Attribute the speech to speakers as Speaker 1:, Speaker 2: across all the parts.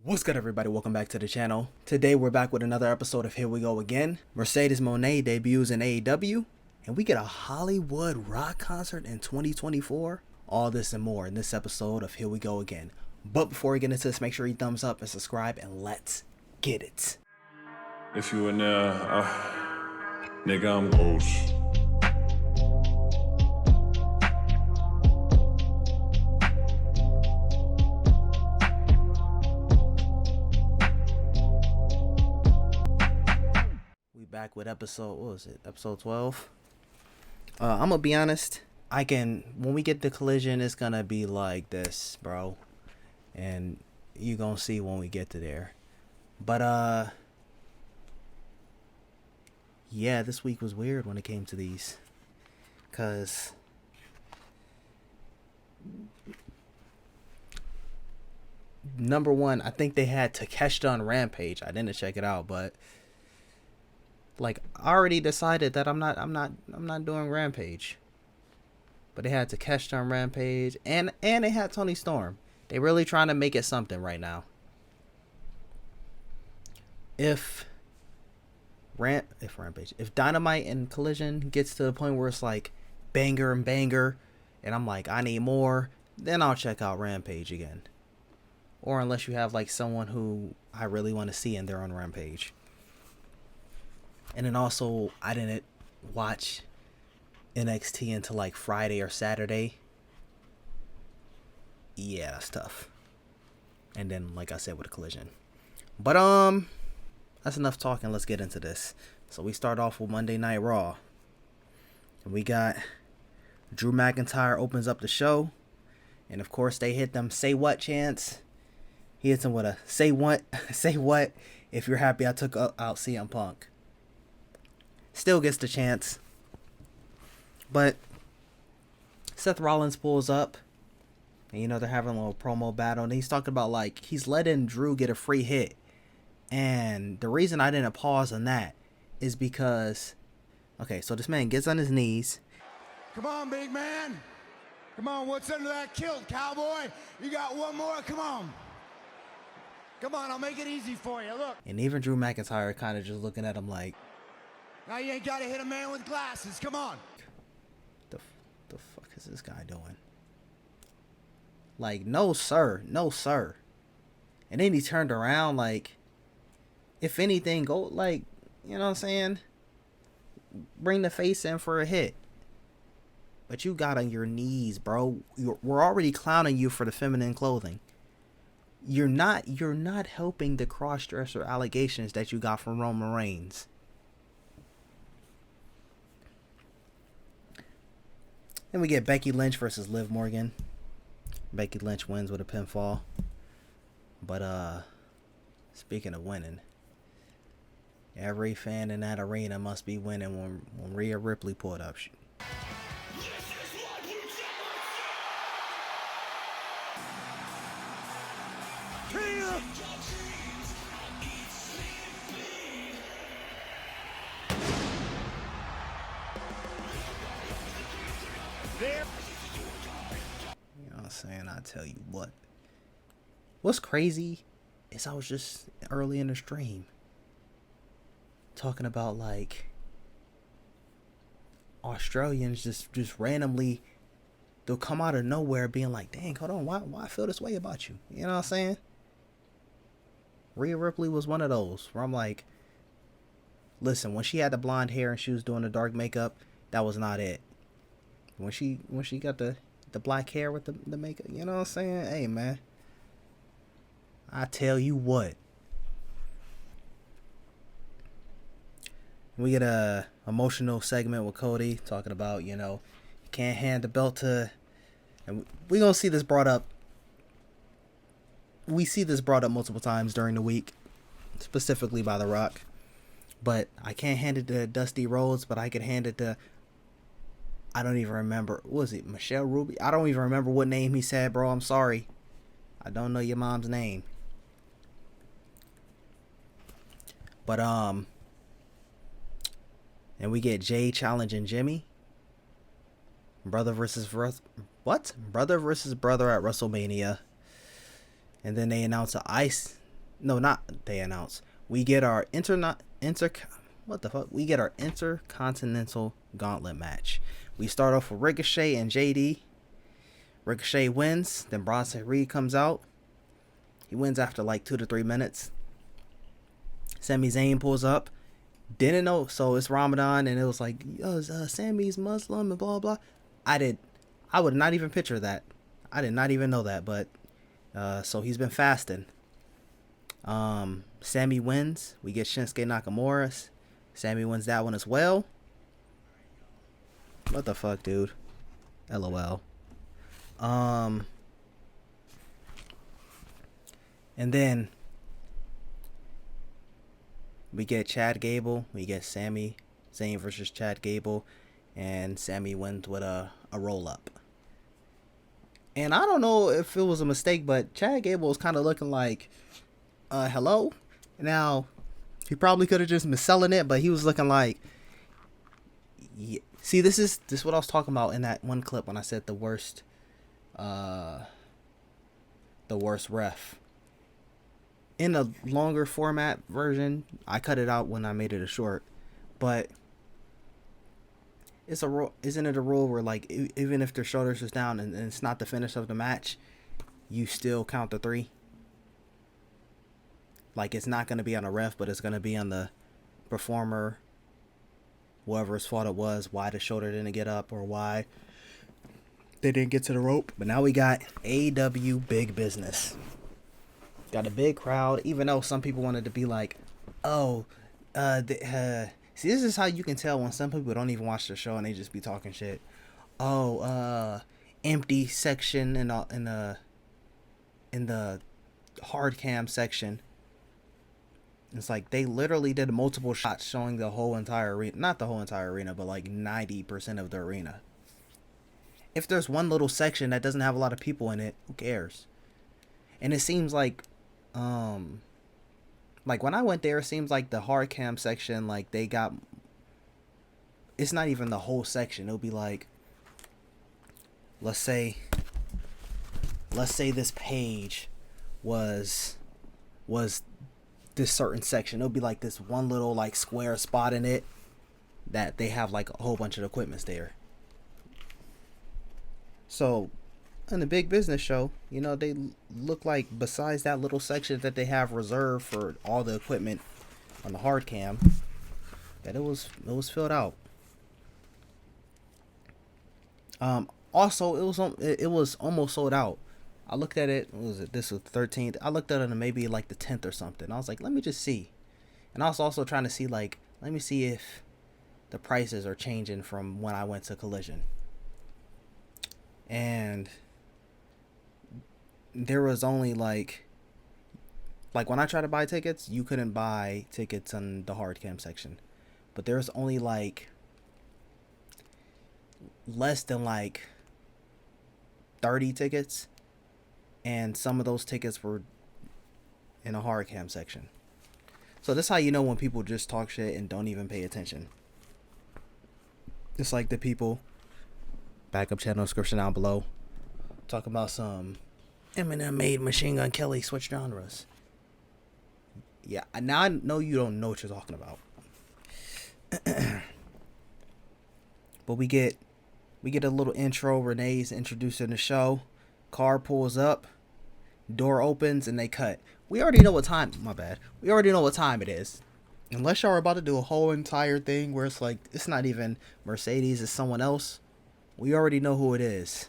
Speaker 1: What's good, everybody? Welcome back to the channel. Today we're back with another episode of Here We Go Again. Mercedes Moné debuts in AEW, and we get a Hollywood rock concert in 2024. All this and more in this episode of Here We Go Again. But before we get into this, make sure you thumbs up and subscribe, and let's get it.
Speaker 2: If you in there, nigga, I'm ghost.
Speaker 1: Back with episode, what was it? Episode 12. I'm gonna be honest. When we get the collision, it's gonna be like this, bro. And you gonna see when we get to there. But, yeah, this week was weird when it came to these. Cause number one, I think they had Takeshita on Rampage. I didn't check it out, but like, I already decided that I'm not doing Rampage. But they had Takeshita on Rampage, and they had Toni Storm. They really trying to make it something right now. If Dynamite and Collision gets to the point where it's like banger and banger, and I'm like, I need more, then I'll check out Rampage again. Or unless you have like someone who I really want to see and they're on Rampage. And then also, I didn't watch NXT until like Friday or Saturday. Yeah, that's tough. And then, like I said, with a Collision. But, that's enough talking. Let's get into this. So we start off with Monday Night Raw. And we got Drew McIntyre opens up the show. And of course, they hit them say what chants. He hits them with a say what, say what. If you're happy I took out CM Punk. Still gets the chance. But Seth Rollins pulls up. And, you know, they're having a little promo battle. And he's talking about, like, he's letting Drew get a free hit. And the reason I didn't pause on that is because, okay, so this man gets on his knees.
Speaker 3: Come on, big man. Come on, what's under that kilt, cowboy? You got one more? Come on. Come on, I'll make it easy for you. Look.
Speaker 1: And even Drew McIntyre kind of just looking at him like,
Speaker 3: now you ain't got to hit a man with glasses. Come on.
Speaker 1: The fuck is this guy doing? Like, no, sir. No, sir. And then he turned around like, if anything, go, like, you know what I'm saying? Bring the face in for a hit. But you got on your knees, bro. We're already clowning you for the feminine clothing. You're not helping the cross-dresser allegations that you got from Roman Reigns. Then we get Becky Lynch versus Liv Morgan. Becky Lynch wins with a pinfall. But, speaking of winning, every fan in that arena must be winning when Rhea Ripley pulled up. You know what I'm saying? I tell you what. What's crazy is I was just early in the stream talking about, like, Australians just randomly, they'll come out of nowhere being like, dang, hold on, why I feel this way about you? You know what I'm saying? Rhea Ripley was one of those where I'm like, listen, when she had the blonde hair and she was doing the dark makeup, that was not it. When she got the black hair with the makeup, you know what I'm saying? Hey, man, I tell you what. We get a emotional segment with Cody talking about, you know, you can't hand the belt to, and we gonna see this brought up. We see this brought up multiple times during the week, specifically by The Rock. But I can't hand it to Dusty Rhodes, but I could hand it to, I don't even remember. What was it? Michelle Ruby? I don't even remember what name he said, bro. I'm sorry. I don't know your mom's name. But, and we get Jay challenging Jimmy. Brother versus brother at WrestleMania. And then they announce a No, not they announce. We get our we get our Intercontinental Gauntlet match. We start off with Ricochet and JD. Ricochet wins. Then Bronson Reed comes out. He wins after like 2 to 3 minutes. Sami Zayn pulls up. Didn't know, so it's Ramadan, and it was like, Sammy's Muslim and blah blah. I would not even picture that. I did not even know that, but so he's been fasting. Sammy wins. We get Shinsuke Nakamura. Sammy wins that one as well. What the fuck, dude? LOL. And then we get Chad Gable. We get Sami Zayn versus Chad Gable, and Sammy wins with a roll up. And I don't know if it was a mistake, but Chad Gable was kind of looking like, hello? Now, he probably could have just been selling it, but he was looking like, yeah. See, this is what I was talking about in that one clip when I said the worst ref. In a longer format version, I cut it out when I made it a short, but it's a rule. Isn't it a rule where, like, even if their shoulders is down and it's not the finish of the match, you still count the 3? Like, it's not going to be on a ref, but it's going to be on the performer, whoever's fault it was, why the shoulder didn't get up or why they didn't get to the rope. But now we got AEW Big Business. Got a big crowd, even though some people wanted to be like, see, this is how you can tell when some people don't even watch the show and they just be talking shit. Empty section in the hard cam section. It's like they literally did multiple shots showing the whole entire arena. Not the whole entire arena, but like 90% of the arena. If there's one little section that doesn't have a lot of people in it, who cares? And it seems like when I went there, it seems like the hard cam section, like they got, it's not even the whole section. It'll be like, let's say this page was this certain section. It'll be like this one little like square spot in it that they have like a whole bunch of equipments there. So in the Big Business show, they look like, besides that little section that they have reserved for all the equipment on the hard cam, that it was filled out. Also, it was almost sold out. I looked at it. What was it? This was 13th. I looked at it on maybe like the 10th or something. I was like, let me just see. And I was also trying to see, like, let me see if the prices are changing from when I went to Collision. And there was only like when I tried to buy tickets, you couldn't buy tickets on the hard cam section. But there was only like less than like 30 tickets. And some of those tickets were in a hard cam section. So that's how you know when people just talk shit and don't even pay attention. Just like the people, backup channel description down below, talking about some Eminem made Machine Gun Kelly switch genres. Yeah, now I know you don't know what you're talking about. But we get a little intro. Renee's introducing the show. Car pulls up, door opens, and they cut. We already know what time. My bad. We already know what time it is. Unless y'all are about to do a whole entire thing where it's like it's not even Mercedes, it's someone else. We already know who it is.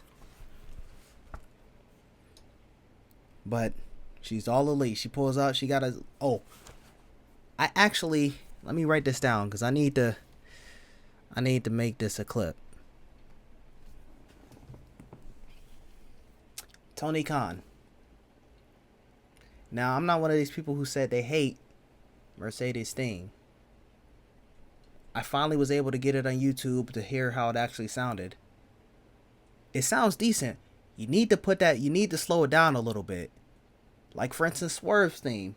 Speaker 1: But she's all elite. She pulls out. She got a. Oh, let me write this down because I need to make this a clip. Tony Khan. Now, I'm not one of these people who said they hate Mercedes theme. I finally was able to get it on YouTube to hear how it actually sounded. It sounds decent. You need to slow it down a little bit. Like, for instance, Swerve's theme.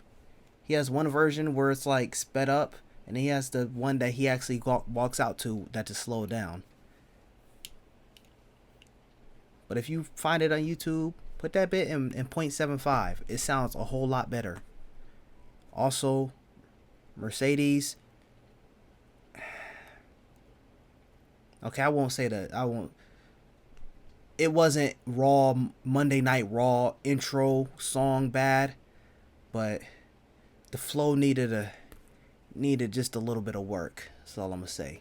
Speaker 1: He has one version where it's like sped up, and he has the one that he actually walks out to that just slowed down. But if you find it on YouTube, put that bit in 0.75. It sounds a whole lot better. Also, Mercedes. Okay, I won't say that. I won't. It wasn't Raw Monday Night Raw intro song bad, but the flow needed just a little bit of work. That's all I'm gonna say.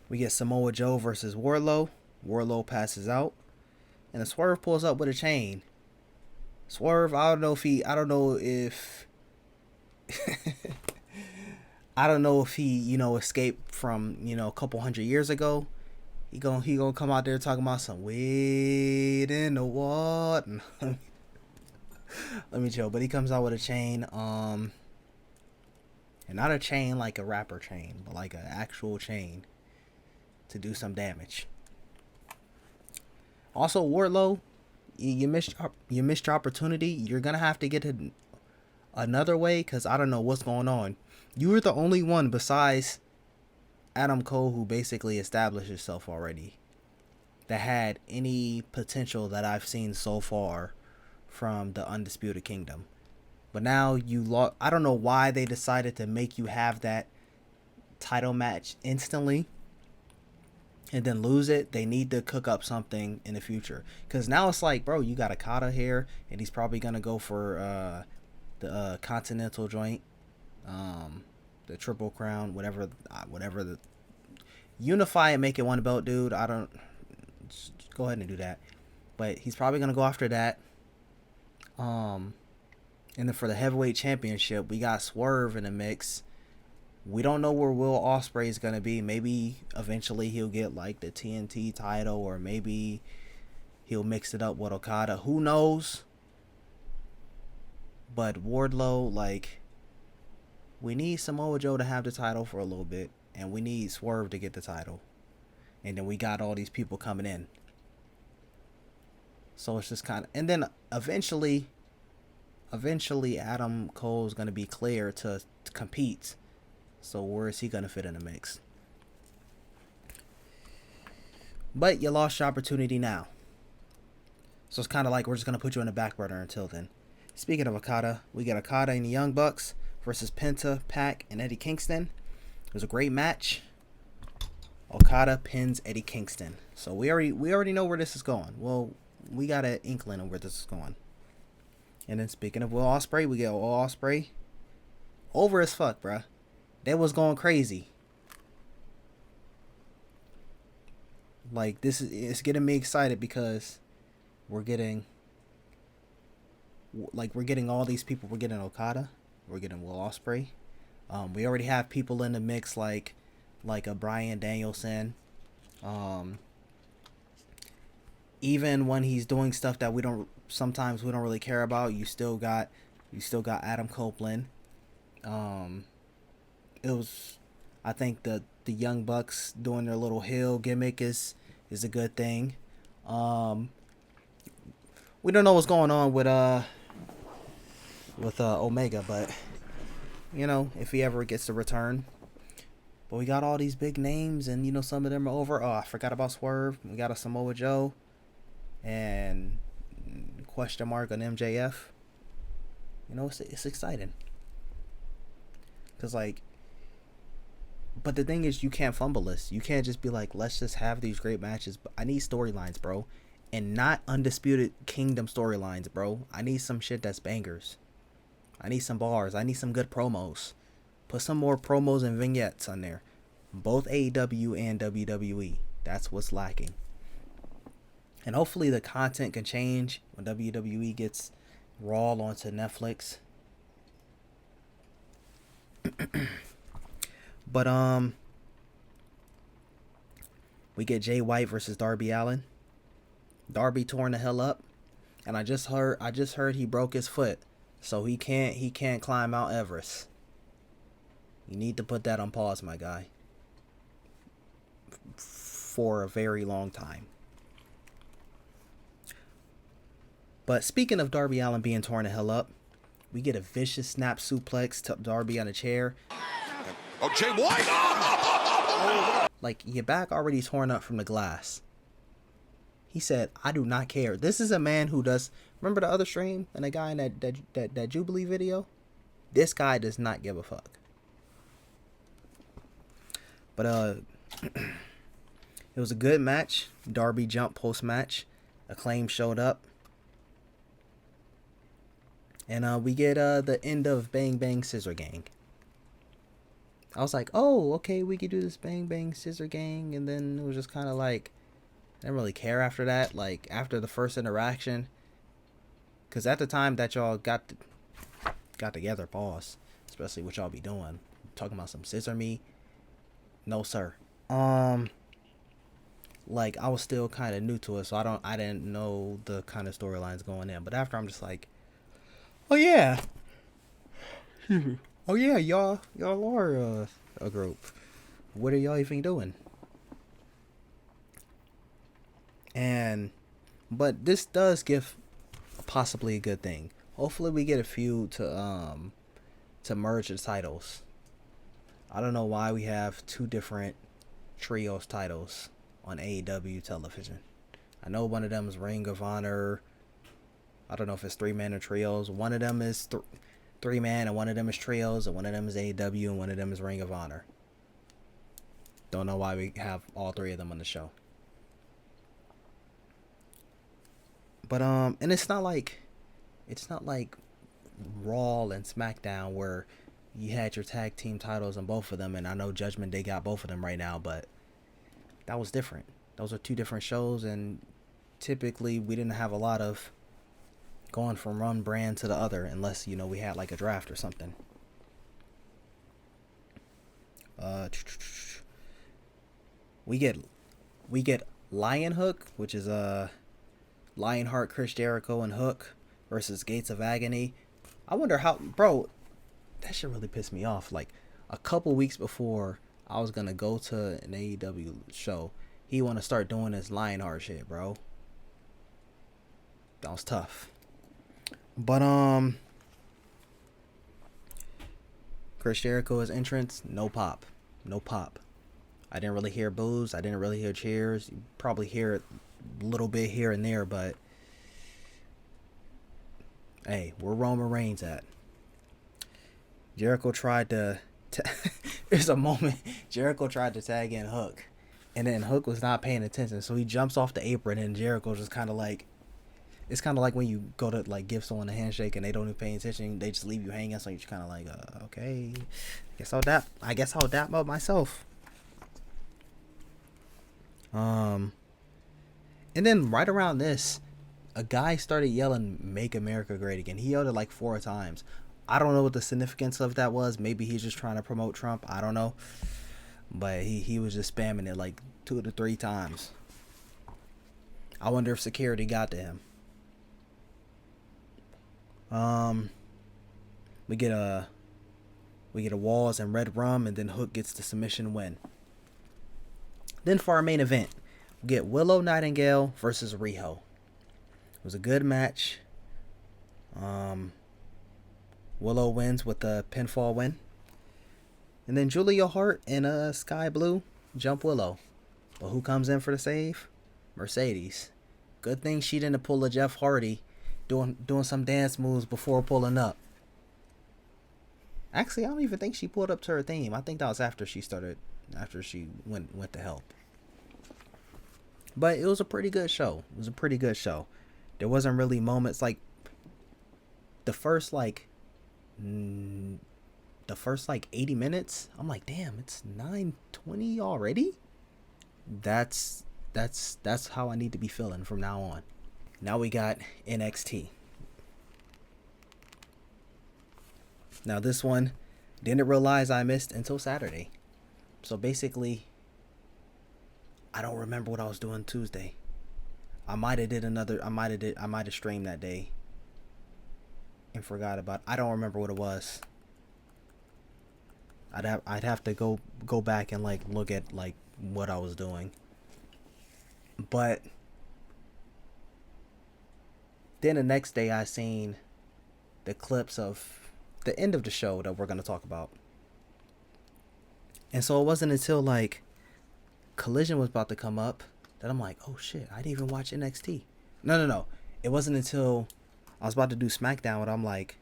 Speaker 1: We get Samoa Joe versus Wardlow. Wardlow passes out, and the Swerve pulls up with a chain. Swerve, I don't know if I don't know if he, escaped from, a couple hundred years ago. He gonna come out there talking about some weed in the water. Let me chill. But he comes out with a chain, and not a chain like a rapper chain, but like an actual chain to do some damage. Also, Wardlow, you missed your opportunity. You're gonna have to get it another way, because I don't know what's going on. You were the only one besides Adam Cole who basically established himself already that had any potential that I've seen so far from the Undisputed Kingdom. But now you lost. I don't know why they decided to make you have that title match instantly and then lose it. They need to cook up something in the future, because now it's like, bro, you got Okada here, and he's probably gonna go for the Continental joint, the Triple Crown, whatever the unify and make it one belt, dude. I don't, just go ahead and do that. But he's probably gonna go after that. And then for the heavyweight championship, we got Swerve in the mix. We don't know where Will Ospreay is gonna be. Maybe eventually he'll get like the TNT title, or maybe he'll mix it up with Okada. Who knows? But Wardlow, like, we need Samoa Joe to have the title for a little bit, and we need Swerve to get the title. And then we got all these people coming in. So it's just kind of, and then eventually Adam Cole's going to be clear to compete. So where is he going to fit in the mix? But you lost your opportunity now. So it's kind of like we're just going to put you in the back burner until then. Speaking of Okada, we got Okada and the Young Bucks versus Penta, Pac, and Eddie Kingston. It was a great match. Okada pins Eddie Kingston. So we already know where this is going. Well, we got an inkling of where this is going. And then speaking of Will Ospreay, we get Will Ospreay over as fuck, bruh. That was going crazy. Like, it's getting me excited, because we're getting all these people. We're getting Okada, we're getting Will Ospreay. We already have people in the mix like a Bryan Danielson. Even when he's doing stuff that we don't really care about, you still got Adam Copeland. It was, I think the Young Bucks doing their little heel gimmick is a good thing. We don't know what's going on with Omega, but if he ever gets to return. But we got all these big names, and some of them are over. Oh, I forgot about Swerve. We got a Samoa Joe, and question mark on MJF. It's exciting. Cause but the thing is, you can't fumble this. You can't just be like, let's just have these great matches. But I need storylines, bro, and not Undisputed Kingdom storylines, bro. I need some shit that's bangers. I need some bars. I need some good promos. Put some more promos and vignettes on there. Both AEW and WWE. That's what's lacking. And hopefully the content can change when WWE gets Raw onto Netflix. But we get Jay White versus Darby Allin. Darby torn the hell up, and I just heard he broke his foot, so he can't climb Mount Everest. You need to put that on pause, my guy, for a very long time. But speaking of Darby Allin being torn the hell up, we get a vicious snap suplex to Darby on a chair.
Speaker 4: Oh, Jay White! Oh!
Speaker 1: Like, your back already torn up from the glass. He said, I do not care. This is a man who does, remember the other stream and the guy in that Jubilee video? This guy does not give a fuck. But it was a good match. Darby jumped post match. Acclaim showed up. And we get the end of Bang Bang Scissor Gang. I was like, oh, okay, we could do this Bang Bang Scissor Gang. And then it was just kind of like, I didn't really care after that. Like, after the first interaction. Because at the time that y'all got together, pause. Especially what y'all be doing. Talking about some scissor me. No, sir. Like, I was still kind of new to it. So I didn't know the kind of storylines going in. But after, I'm just like, oh, yeah. Oh, yeah, y'all are a group. What are y'all even doing? But this does give possibly a good thing. Hopefully we get a feud to merge the titles. I don't know why we have two different trios titles on AEW television. I know one of them is Ring of Honor. I don't know if it's 3-man or trios. One of them is 3-man and one of them is trios, and one of them is AEW and one of them is Ring of Honor. Don't know why we have all three of them on the show. But and it's not like Raw and Smackdown where you had your tag team titles on both of them, and I know Judgment Day got both of them right now, but that was different. Those are two different shows, and typically we didn't have a lot of going from one brand to the other unless, you know, we had like a draft or something. We get Lion Hook, which is Lionheart, Chris Jericho, and Hook versus Gates of Agony. I wonder how, bro, that shit really pissed me off. Like, a couple weeks before I was gonna go to an AEW show, he want to start doing this Lionheart shit, bro. That was tough. But Chris Jericho's entrance, no pop. I didn't really hear boos. I didn't really hear cheers. You probably hear it a little bit here and there, but hey, where Roman Reigns at? Jericho tried to there's a moment Jericho tried to tag in Hook, and then Hook was not paying attention, so he jumps off the apron, and Jericho just kind of like, it's kind of like when you go to like give someone a handshake and they don't even pay attention, they just leave you hanging, so you're kind of like, okay, I guess I'll dap up myself. And then right around this, a guy started yelling, "Make America Great Again." He yelled it like 4 times. I don't know what the significance of that was. Maybe he's just trying to promote Trump. I don't know. But he was just spamming it like 2 to 3 times. I wonder if security got to him. We get a Walls and Red Rum, and then Hook gets the submission win. Then for our main event, we get Willow Nightingale versus Riho. It was a good match. Willow wins with a pinfall win. And then Julia Hart and Sky Blue jump Willow. But who comes in for the save? Mercedes. Good thing she didn't pull a Jeff Hardy doing some dance moves before pulling up. Actually, I don't even think she pulled up to her theme. I think that was after she went to help. But it was a pretty good show. There wasn't really moments like the first 80 minutes. I'm like, damn, it's 9:20 already. That's how I need to be feeling from now on. Now we got NXT. Now this one, didn't realize I missed until Saturday. So basically, I don't remember what I was doing Tuesday. I might have streamed that day and forgot about it. I don't remember what it was. I'd have to go back and like look at like what I was doing. But then the next day I seen the clips of the end of the show that we're going to talk about. And so it wasn't until like Collision was about to come up Then I'm like, oh shit, I didn't even watch NXT. No. It wasn't until I was about to do SmackDown and I'm like,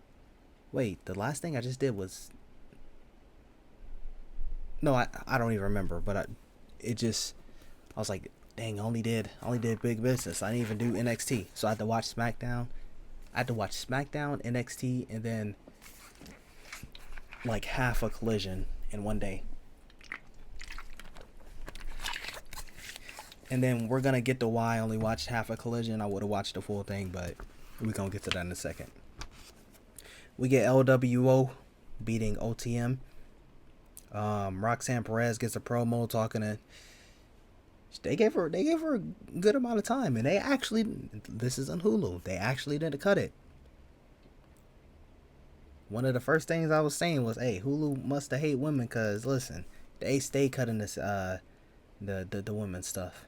Speaker 1: wait, the last thing I just did was... No, I don't even remember, but I was like, dang, I only did Big Business. I didn't even do NXT. So I had to watch SmackDown. NXT, and then like half a Collision in one day. And then we're gonna get to why I only watched half a Collision. I would have watched the full thing, but we're gonna get to that in a second. We get LWO beating OTM. Roxanne Perez gets a promo talking to... They gave her a good amount of time, and they actually... This is on Hulu. They actually didn't cut it. One of the first things I was saying was, hey, Hulu must have hate women, because, listen, they stay cutting this, the women's stuff.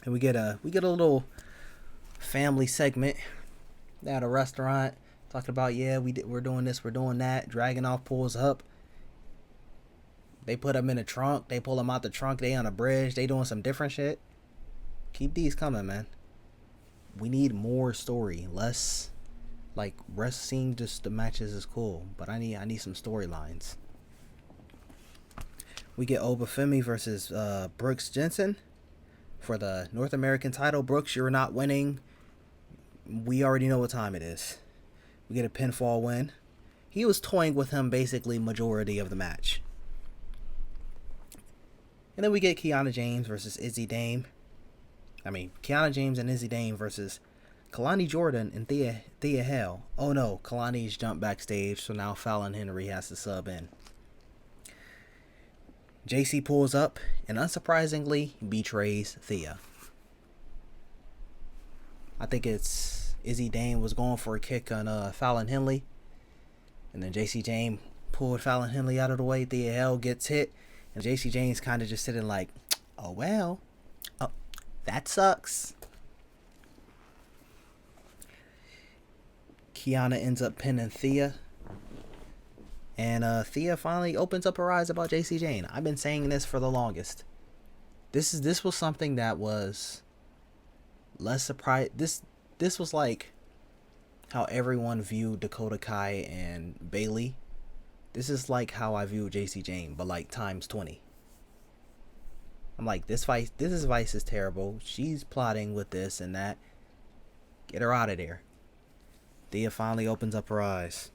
Speaker 1: And we get a little family segment at a restaurant, talking about, yeah, we're doing this, we're doing that. Dragunov pulls up. They put them in the trunk. They pull them out the trunk. They on a bridge. They doing some different shit. Keep these coming, man. We need more story. Less, like, wrestling, just the matches is cool. But I need some storylines. We get Obafemi versus Brooks Jensen for the North American title. Brooks, you're not winning. We already know what time it is. We get a pinfall win. He was toying with him basically majority of the match. And then we get Kiana James versus Izzy Dame. Kiana James and Izzy Dame versus Kalani Jordan and Thea Hale. Oh no, Kalani's jumped backstage, so now Fallon Henry has to sub in. JC pulls up and unsurprisingly betrays Thea. I think it's Izzy Dame was going for a kick on Fallon Henley. And then JC James pulled Fallon Henley out of the way. Thea Hale gets hit. And JC James kind of just sitting like, oh well, oh, that sucks. Kiana ends up pinning Thea. And Thea finally opens up her eyes about JC James. I've been saying this for the longest. This was something that was less surprised. This was like how everyone viewed Dakota Kai and Bayley. This is like how I view JC James, but like times 20. I'm like, this Vice is terrible. She's plotting with this and that. Get her out of there. Thea finally opens up her eyes.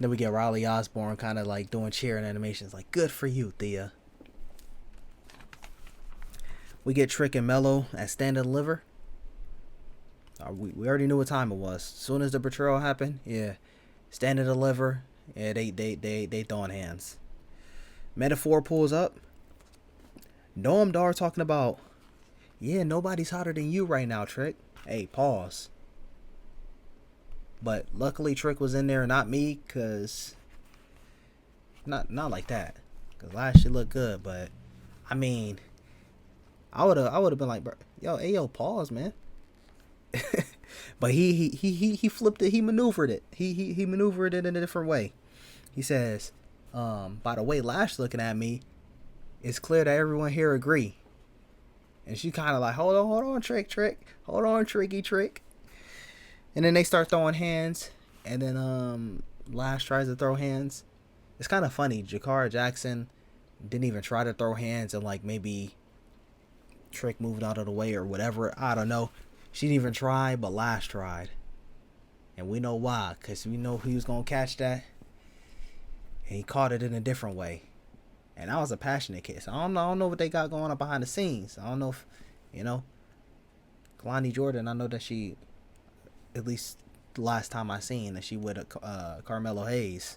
Speaker 1: Then we get Riley Osborne kind of like doing cheering animations, like, good for you, Thea. We get Trick and Mello at Stand and Deliver. We already knew what time it was. As soon as the betrayal happened, yeah, Stand and Deliver. Yeah, they throwing hands. Metaphor pulls up. Noam Dar talking about, yeah, nobody's hotter than you right now, Trick. Hey, pause. But luckily Trick was in there, not me, cause not like that. Cause last she looked good, but I mean, I would have been like, bro, yo, pause, man. But he flipped it. He maneuvered it. He maneuvered it in a different way. He says, by the way Lash looking at me, it's clear that everyone here agree. And she kind of like, hold on, Trick. Hold on, Trick. And then they start throwing hands. And then Lash tries to throw hands. It's kind of funny. Jakara Jackson didn't even try to throw hands. And like maybe Trick moved out of the way or whatever. I don't know. She didn't even try, but Lash tried. And we know why. Because we know he was going to catch that. And he caught it in a different way. And that was a passionate kiss. I don't know what they got going on behind the scenes. I don't know if, Kalani Jordan, I know that she, at least the last time I seen, that she with Carmelo Hayes.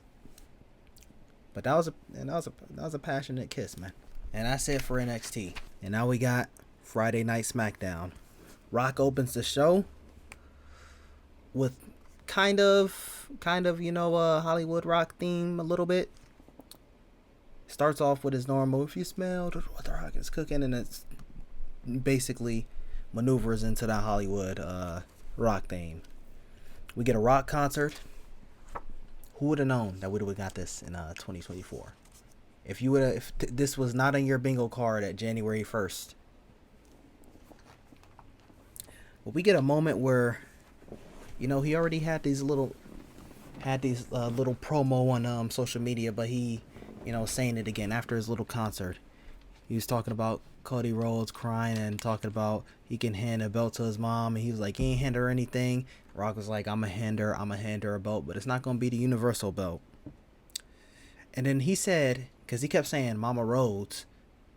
Speaker 1: But that was a passionate kiss, man. And that's it for NXT. And now we got Friday Night Smackdown. Rock opens the show with kind of Hollywood Rock theme a little bit. Starts off with his normal, if you smell what the Rock is cooking, and it's basically maneuvers into that Hollywood Rock theme. We get a Rock concert. Who would have known that we would have got this in 2024? If this was not on your bingo card at January 1st, Well, we get a moment where, he already had these little promo on social media, but he, saying it again after his little concert. He was talking about Cody Rhodes crying and talking about he can hand a belt to his mom, and he was like, he ain't hand her anything. Rock was like, I'm a hand her a belt, but it's not gonna be the universal belt. And then he said, because he kept saying Mama Rhodes,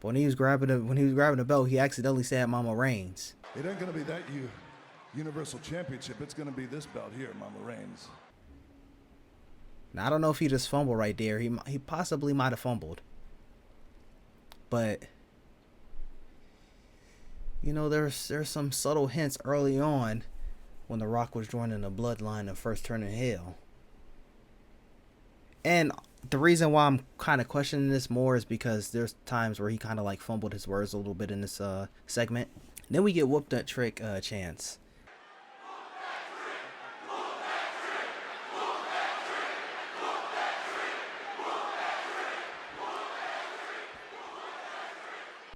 Speaker 1: but when he was grabbing the belt, he accidentally said Mama Reigns.
Speaker 5: It ain't gonna be that Universal Championship. It's gonna be this belt here, Mama Reigns.
Speaker 1: Now I don't know if he just fumbled right there. He possibly might have fumbled, but there's some subtle hints early on when The Rock was joining the Bloodline and first turning heel. And the reason why I'm kind of questioning this more is because there's times where he kind of like fumbled his words a little bit in this segment. Then we get whooped that trick chance.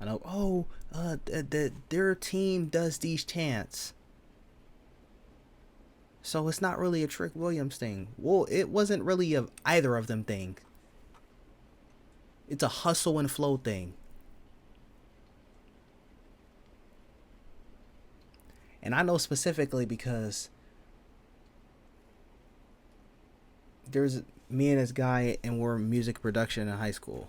Speaker 1: I know. Their team does these chants, so it's not really a Trick Williams thing. Well, it wasn't really a either of them thing. It's a hustle and flow thing. And I know specifically because there's me and this guy, and we're music production in high school.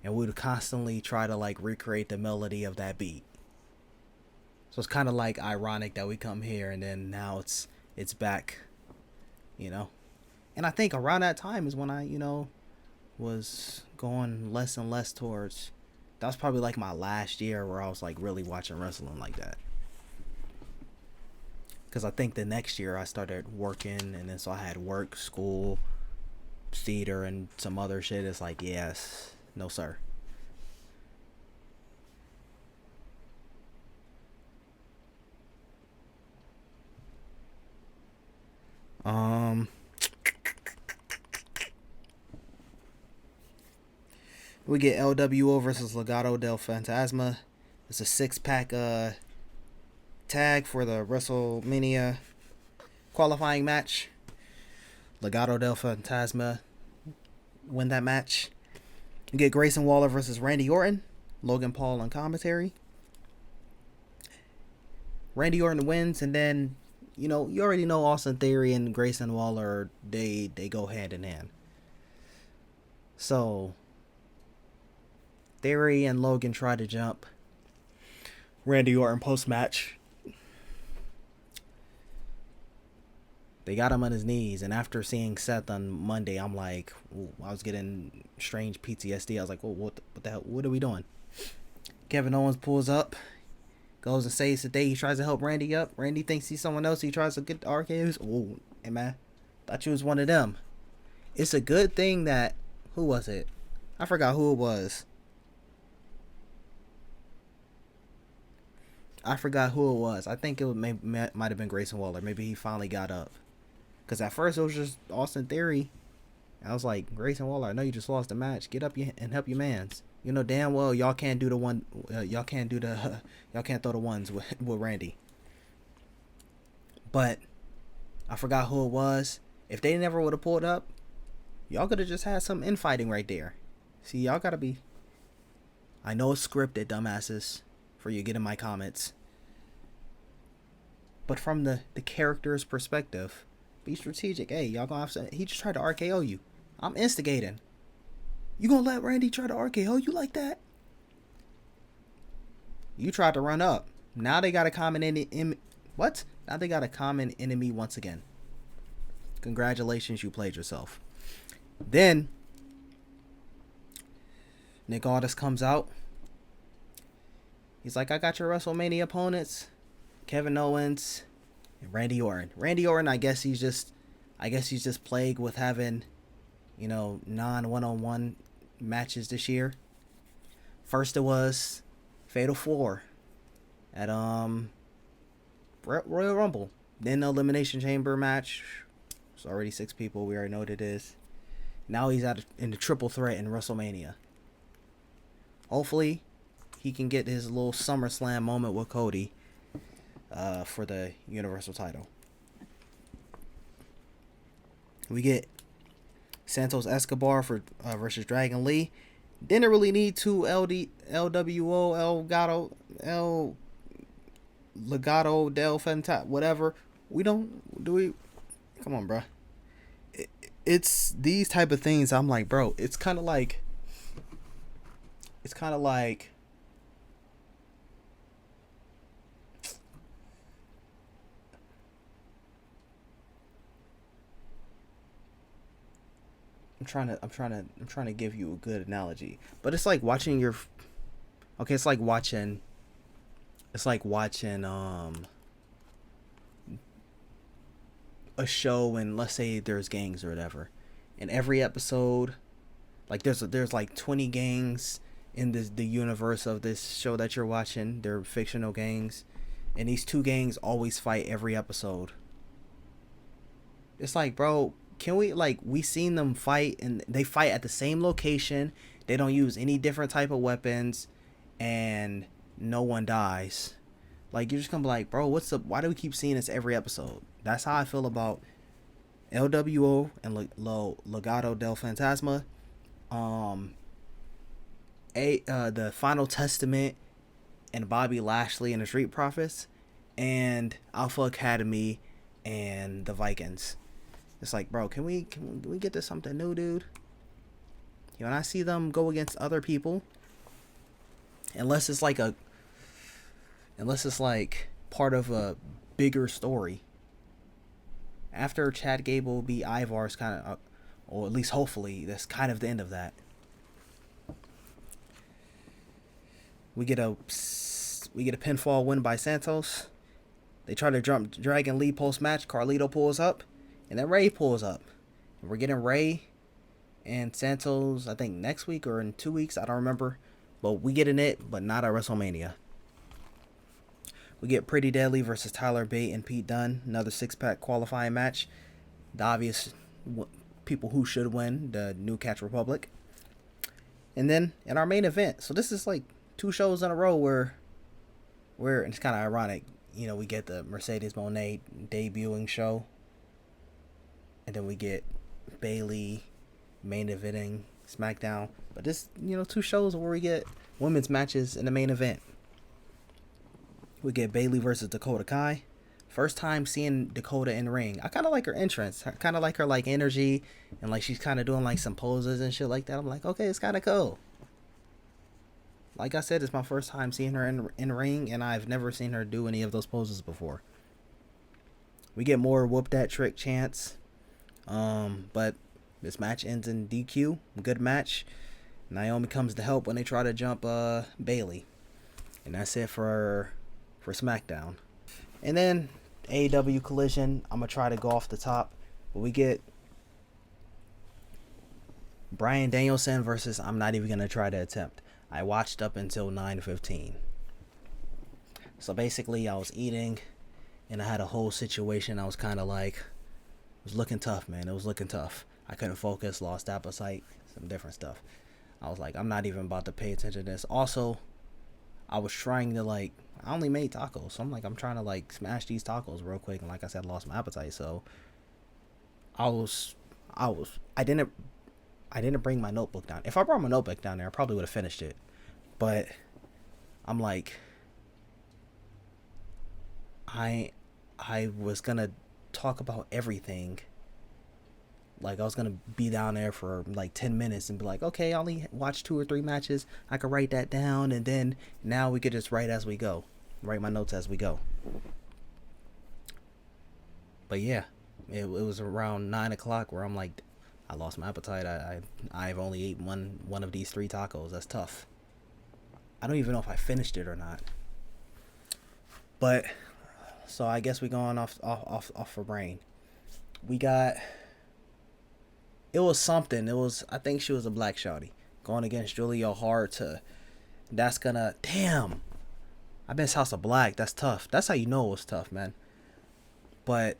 Speaker 1: And we would constantly try to like recreate the melody of that beat. So it's kind of like ironic that we come here and then now it's back, And I think around that time is when I, was going less and less towards. That was probably like my last year where I was like really watching wrestling like that. Because I think the next year I started working, and then so I had work, school, theater, and some other shit. It's like, yes. No, sir. We get LWO versus Legado del Fantasma. It's a 6-pack tag for the WrestleMania qualifying match. Legado del Fantasma win that match. You get Grayson Waller versus Randy Orton. Logan Paul on commentary. Randy Orton wins, and then, you already know Austin Theory and Grayson Waller, they go hand in hand. So, Theory and Logan try to jump Randy Orton post-match. They got him on his knees, and after seeing Seth on Monday, I'm like, ooh, I was getting strange PTSD. I was like, oh, what the hell? What are we doing? Kevin Owens pulls up, goes and saves the day. He tries to help Randy up. Randy thinks he's someone else. He tries to get the RKOs. Oh, hey man, thought you was one of them. It's a good thing that, who was it? I forgot who it was. I think it might have been Grayson Waller. Maybe he finally got up. Because at first it was just Austin Theory. I was like, Grayson Waller, I know you just lost the match. Get up and help your mans. You know damn well y'all can't do the one. Y'all can't throw the ones with Randy. But I forgot who it was. If they never would have pulled up, y'all could have just had some infighting right there. See, y'all gotta be. I know it's scripted, dumbasses, for you getting my comments. But from the character's perspective, be strategic. Hey, y'all gonna have to. He just tried to RKO you. I'm instigating. You gonna let Randy try to RKO you like that? You tried to run up. Now they got a common enemy. What? Now they got a common enemy once again. Congratulations, you played yourself. Then Nick Aldis comes out. He's like, I got your WrestleMania opponents, Kevin Owens and Randy Orton. Randy Orton, I guess he's just plagued with having, non-one-on-one matches this year. First it was Fatal 4 at Royal Rumble. Then the Elimination Chamber match. It's already 6 people. We already know what it is. Now he's in the triple threat in WrestleMania. Hopefully he can get his little SummerSlam moment with Cody. for the Universal title. We get Santos Escobar for versus Dragon Lee. Didn't really need two LWO El Legado del Fantasma, whatever. We don't do we. Come on, bro. It's these type of things. I'm like, bro. It's kind of like. I'm trying to give you a good analogy, but it's like watching your. Okay, it's like watching a show, and let's say there's gangs or whatever. In every episode, like there's like 20 gangs in the universe of this show that you're watching. They're fictional gangs, and these two gangs always fight every episode. It's like, bro, can we seen them fight, and they fight at the same location. They don't use any different type of weapons, and no one dies. Like, you're just gonna be like, bro, why do we keep seeing this every episode? That's how I feel about LWO and Legado del Fantasma. The Final Testament and Bobby Lashley and the Street Profits, and Alpha Academy and the Vikings. It's like, bro, can we get to something new, dude? When I see them go against other people, unless it's like part of a bigger story. After Chad Gable beat Ivar's kind of, or at least hopefully, that's kind of the end of that. We get a pinfall win by Santos. They try to jump Dragon Lee post match. Carlito pulls up, and then Ray pulls up. And we're getting Ray and Santos, I think next week or in 2 weeks, I don't remember. But we getting it, but not at WrestleMania. We get Pretty Deadly versus Tyler Bate and Pete Dunne. Another 6-pack qualifying match. The obvious people who should win, the New Catch Republic. And then in our main event, so this is like 2 shows in a row where and it's kind of ironic, we get the Mercedes Moné debuting show, and then we get Bayley main eventing SmackDown. But this, 2 shows where we get women's matches in the main event. We get Bayley versus Dakota Kai. First time seeing Dakota in ring. I kind of like her entrance. I kind of like her energy, and she's kind of doing some poses and shit like that. I'm like, okay, it's kind of cool. Like I said, it's my first time seeing her in ring, and I've never seen her do any of those poses before. We get more whoop that trick chants. But this match ends in DQ. Good match. Naomi comes to help when they try to jump Bayley. And that's it for SmackDown. And then AEW Collision. I'm going to try to go off the top. But we get Bryan Danielson versus, I'm not even going to try to attempt. I watched up until 9:15. So basically I was eating, and I had a whole situation. I was kind of it was looking tough, man. It was looking tough. I couldn't focus, lost appetite, some different stuff. I was like, I'm not even about to pay attention to this. Also, I was trying to I only made tacos, so I'm trying to smash these tacos real quick, and like I said, lost my appetite. So I didn't bring my notebook down. If I brought my notebook down there, I probably would have finished it. But I'm I was gonna talk about everything. I was gonna be down there for 10 minutes and be like, okay, I only watched 2 or 3 matches. I could write that down, and then now we could just write as we go. Write my notes as we go. But yeah, it was around 9 o'clock where I'm like, I lost my appetite. I've only ate one of these 3 tacos. That's tough. I don't even know if I finished it or not. But so I guess we're going off for brain. We got. It was something. I think she was a black shawty going against Julia Hart. That's gonna. Damn. I missed House of Black. That's tough. That's how you know it was tough, man. But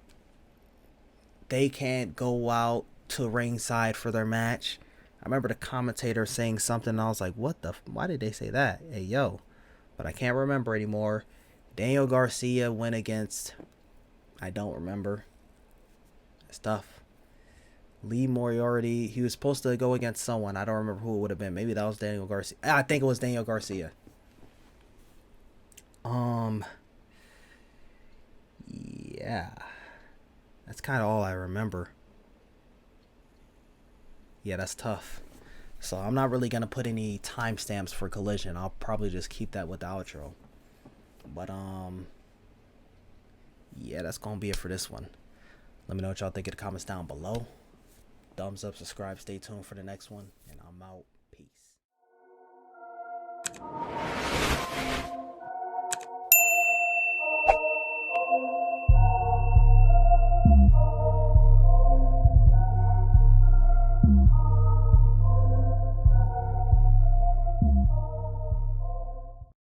Speaker 1: they can't go out to ringside for their match. I remember the commentator saying something, and I was like, what the? Why did they say that? Hey, yo. But I can't remember anymore. Daniel Garcia went against, I don't remember. It's tough. Lee Moriarty, he was supposed to go against someone. I don't remember who it would have been. Maybe that was Daniel Garcia. I think it was Daniel Garcia. Yeah. That's kind of all I remember. Yeah, that's tough. So I'm not really going to put any timestamps for Collision. I'll probably just keep that with the outro. But, yeah, that's going to be it for this one. Let me know what y'all think in the comments down below. Thumbs up, subscribe, stay tuned for the next one, and I'm out.